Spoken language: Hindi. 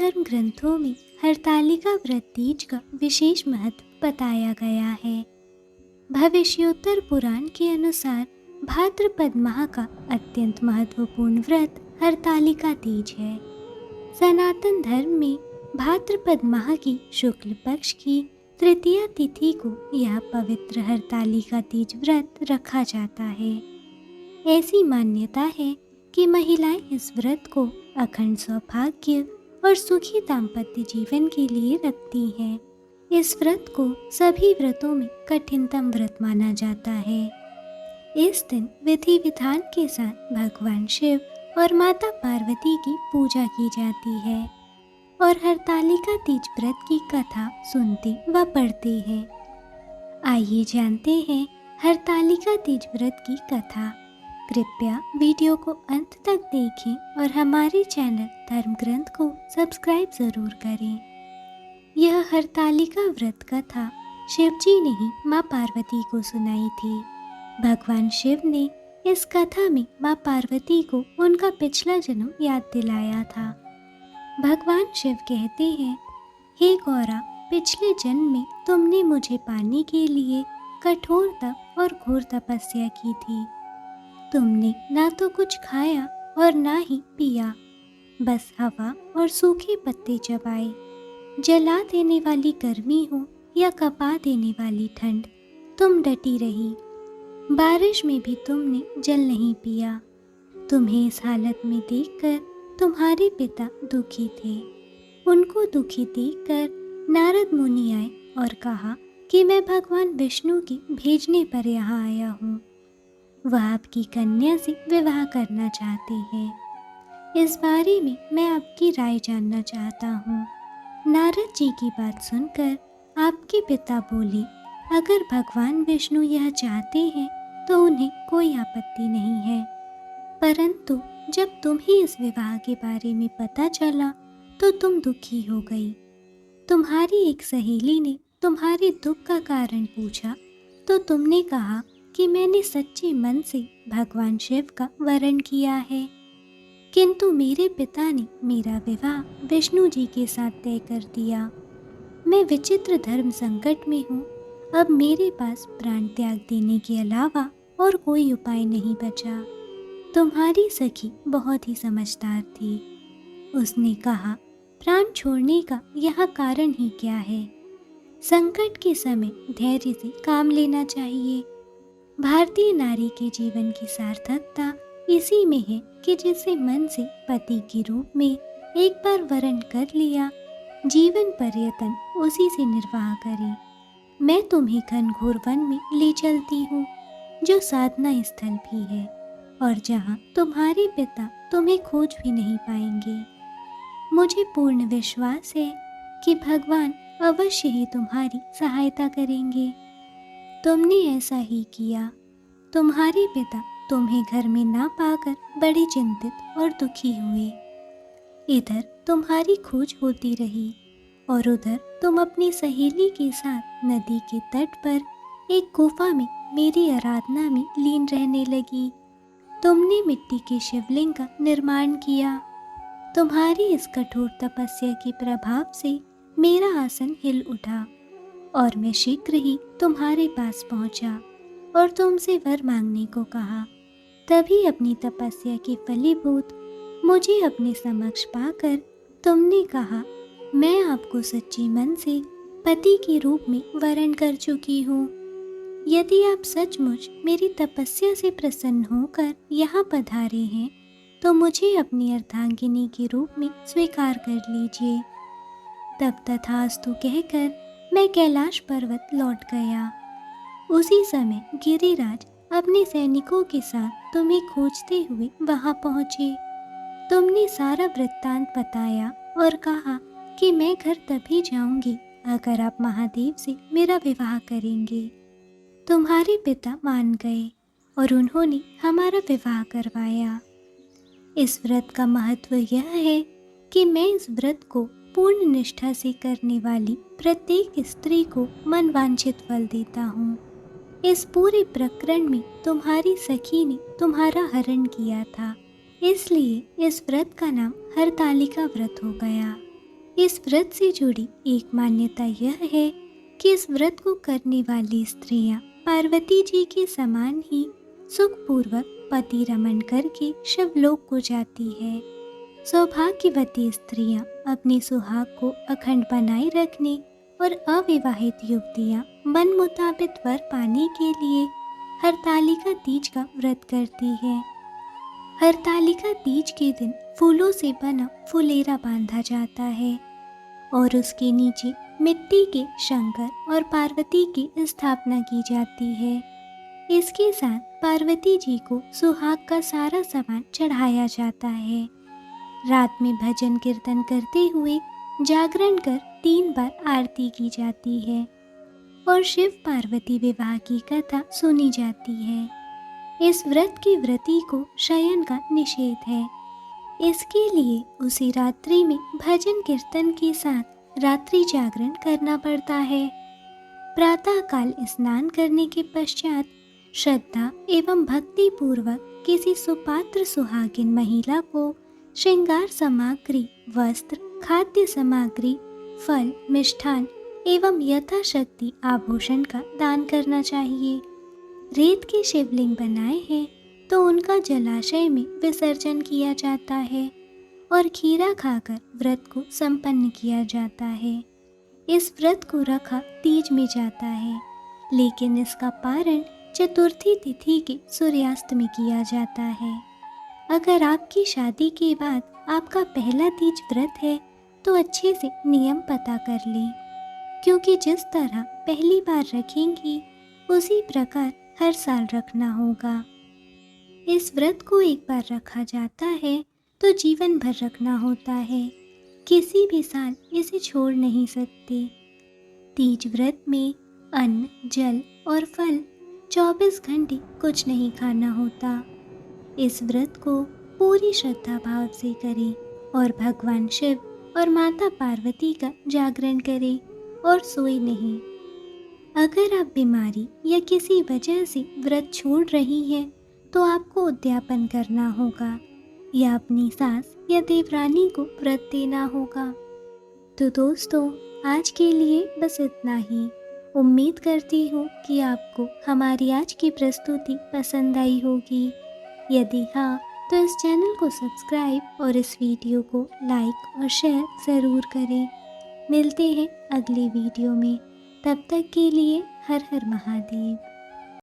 धर्म ग्रंथों में हरतालिका व्रत तीज का विशेष महत्व बताया गया है। भविष्योत्तर पुराण के अनुसार भाद्रपद माह का अत्यंत महत्वपूर्ण व्रत हरतालिका तीज है। सनातन धर्म में भाद्रपद माह की शुक्ल पक्ष की तृतीया तिथि को यह पवित्र हरतालिका तीज व्रत रखा जाता है। ऐसी मान्यता है कि महिलाएं इस व्रत को अखंड सौभाग्य और सुखी दाम्पत्य जीवन के लिए रखती हैं। इस व्रत को सभी व्रतों में कठिनतम व्रत माना जाता है। इस दिन विधि विधान के साथ भगवान शिव और माता पार्वती की पूजा की जाती है और हरतालिका तीज व्रत की कथा सुनते व पढ़ते हैं। आइए जानते हैं हरतालिका तीज व्रत की कथा। कृपया वीडियो को अंत तक देखें और हमारे चैनल धर्म ग्रंथ को सब्सक्राइब जरूर करें। यह हरतालिका व्रत कथा शिवजी ने ही माँ पार्वती को सुनाई थी। भगवान शिव ने इस कथा में माँ पार्वती को उनका पिछला जन्म याद दिलाया था। भगवान शिव कहते हैं, हे गौरा, पिछले जन्म में तुमने मुझे पाने के लिए कठोर तप और घोर तपस्या की थी। तुमने ना तो कुछ खाया और ना ही पिया, बस हवा और सूखे पत्ते चबाए। जला देने वाली गर्मी हो या कपा देने वाली ठंड, तुम डटी रही। बारिश में भी तुमने जल नहीं पिया। तुम्हें इस हालत में देखकर तुम्हारे पिता दुखी थे। उनको दुखी देखकर नारद मुनि आए और कहा कि मैं भगवान विष्णु के भेजने पर यहाँ आया हूँ। वह आपकी कन्या से विवाह करना चाहते हैं। इस बारे में मैं आपकी राय जानना चाहता हूँ। नारद जी की बात सुनकर आपके पिता बोले, अगर भगवान विष्णु यह चाहते हैं तो उन्हें कोई आपत्ति नहीं है, परंतु जब तुम्हें इस विवाह के बारे में पता चला तो तुम दुखी हो गई। तुम्हारी एक सहेली ने तुम्हारे दुख का कारण पूछा तो तुमने कहा कि मैंने सच्चे मन से भगवान शिव का वरण किया है, किंतु मेरे पिता ने मेरा विवाह विष्णु जी के साथ तय कर दिया। मैं विचित्र धर्म संकट में हूँ। अब मेरे पास प्राण त्याग देने के अलावा और कोई उपाय नहीं बचा। तुम्हारी सखी बहुत ही समझदार थी। उसने कहा, प्राण छोड़ने का यह कारण ही क्या है? संकट के समय धैर्य से काम लेना चाहिए। भारतीय नारी के जीवन की सार्थकता इसी में है कि जिसे मन से पति के रूप में एक बार वरण कर लिया, जीवन पर्यटन उसी से निर्वाह करे। मैं तुम्हें घनघोर वन में ले चलती हूँ, जो साधना स्थल भी है और जहाँ तुम्हारे पिता तुम्हें खोज भी नहीं पाएंगे। मुझे पूर्ण विश्वास है कि भगवान अवश्य ही तुम्हारी सहायता करेंगे। तुमने ऐसा ही किया। तुम्हारे पिता तुम्हें घर में ना पाकर बड़े चिंतित और दुखी हुए। इधर तुम्हारी खोज होती रही और उधर तुम अपनी सहेली के साथ नदी के तट पर एक गुफा में मेरी आराधना में लीन रहने लगी। तुमने मिट्टी के शिवलिंग का निर्माण किया। तुम्हारी इस कठोर तपस्या के प्रभाव से मेरा आसन हिल उठा और मैं शीघ्र ही तुम्हारे पास पहुंचा और तुमसे वर मांगने को कहा। तभी अपनी तपस्या के फलीभूत मुझे अपने समक्ष पाकर तुमने कहा, मैं आपको सच्ची मन से पति के रूप में वरण कर चुकी हूँ। यदि आप सचमुच मेरी तपस्या से प्रसन्न होकर यहाँ पधारे हैं तो मुझे अपनी अर्धांगिनी के रूप में स्वीकार कर लीजिए। तब तथास्तु कहकर मैं कैलाश पर्वत लौट गया। उसी समय गिरिराज अपने सैनिकों के साथ तुम्हें खोजते हुए वहां पहुंचे। तुमने सारा वृत्तांत बताया और कहा कि मैं घर तभी जाऊंगी अगर आप महादेव से मेरा विवाह करेंगे। तुम्हारे पिता मान गए और उन्होंने हमारा विवाह करवाया। इस व्रत का महत्व यह है कि मैं इस व्रत को पूर्ण निष्ठा से करने वाली प्रत्येक स्त्री को मनवांछित फल देता हूँ। इस पूरे प्रकरण में तुम्हारी सखी ने तुम्हारा हरण किया था, इसलिए इस व्रत का नाम हरतालिका व्रत हो गया। इस व्रत से जुड़ी एक मान्यता यह है कि इस व्रत को करने वाली स्त्रियां पार्वती जी के समान ही सुखपूर्वक पति रमन करके शिवलोक को जाती है। सौभाग्यवती स्त्रियां अपने सुहाग को अखंड बनाए रखने और अविवाहित युवतियां मन मुताबिक वर पाने के लिए हरतालिका तीज का व्रत करती है। हरतालिका तीज के दिन फूलों से बना फुलेरा बांधा जाता है और उसके नीचे मिट्टी के शंकर और पार्वती की स्थापना की जाती है। इसके साथ पार्वती जी को सुहाग का सारा सामान चढ़ाया जाता है। रात में भजन कीर्तन करते हुए जागरण कर 3 बार आरती की जाती है और शिव पार्वती विवाह की कथा सुनी जाती है। इस व्रत की व्रती को शयन का निषेध है। इसके लिए उसी रात्रि में भजन कीर्तन के साथ रात्रि जागरण करना पड़ता है। प्रातः काल स्नान करने के पश्चात श्रद्धा एवं भक्ति पूर्वक किसी सुपात्र सुहागिन महिला को श्रृंगार सामग्री, वस्त्र, खाद्य सामग्री, फल, मिष्ठान एवं यथाशक्ति आभूषण का दान करना चाहिए। रेत के शिवलिंग बनाए हैं तो उनका जलाशय में विसर्जन किया जाता है और खीरा खाकर व्रत को संपन्न किया जाता है। इस व्रत को रखा तीज में जाता है, लेकिन इसका पारण चतुर्थी तिथि के सूर्यास्त में किया जाता है। अगर आपकी शादी के बाद आपका पहला तीज व्रत है तो अच्छे से नियम पता कर लें, क्योंकि जिस तरह पहली बार रखेंगी उसी प्रकार हर साल रखना होगा। इस व्रत को एक बार रखा जाता है तो जीवन भर रखना होता है, किसी भी साल इसे छोड़ नहीं सकते। तीज व्रत में अन्न, जल और फल 24 घंटे कुछ नहीं खाना होता। इस व्रत को पूरी श्रद्धा भाव से करें और भगवान शिव और माता पार्वती का जागरण करें और सोए नहीं। अगर आप बीमारी या किसी वजह से व्रत छोड़ रही हैं तो आपको उद्यापन करना होगा या अपनी सास या देवरानी को व्रत देना होगा। तो दोस्तों, आज के लिए बस इतना ही। उम्मीद करती हूँ कि आपको हमारी आज की प्रस्तुति पसंद आई होगी। यदि हाँ, तो इस चैनल को सब्सक्राइब और इस वीडियो को लाइक और शेयर ज़रूर करें। मिलते हैं अगले वीडियो में। तब तक के लिए हर हर महादेव।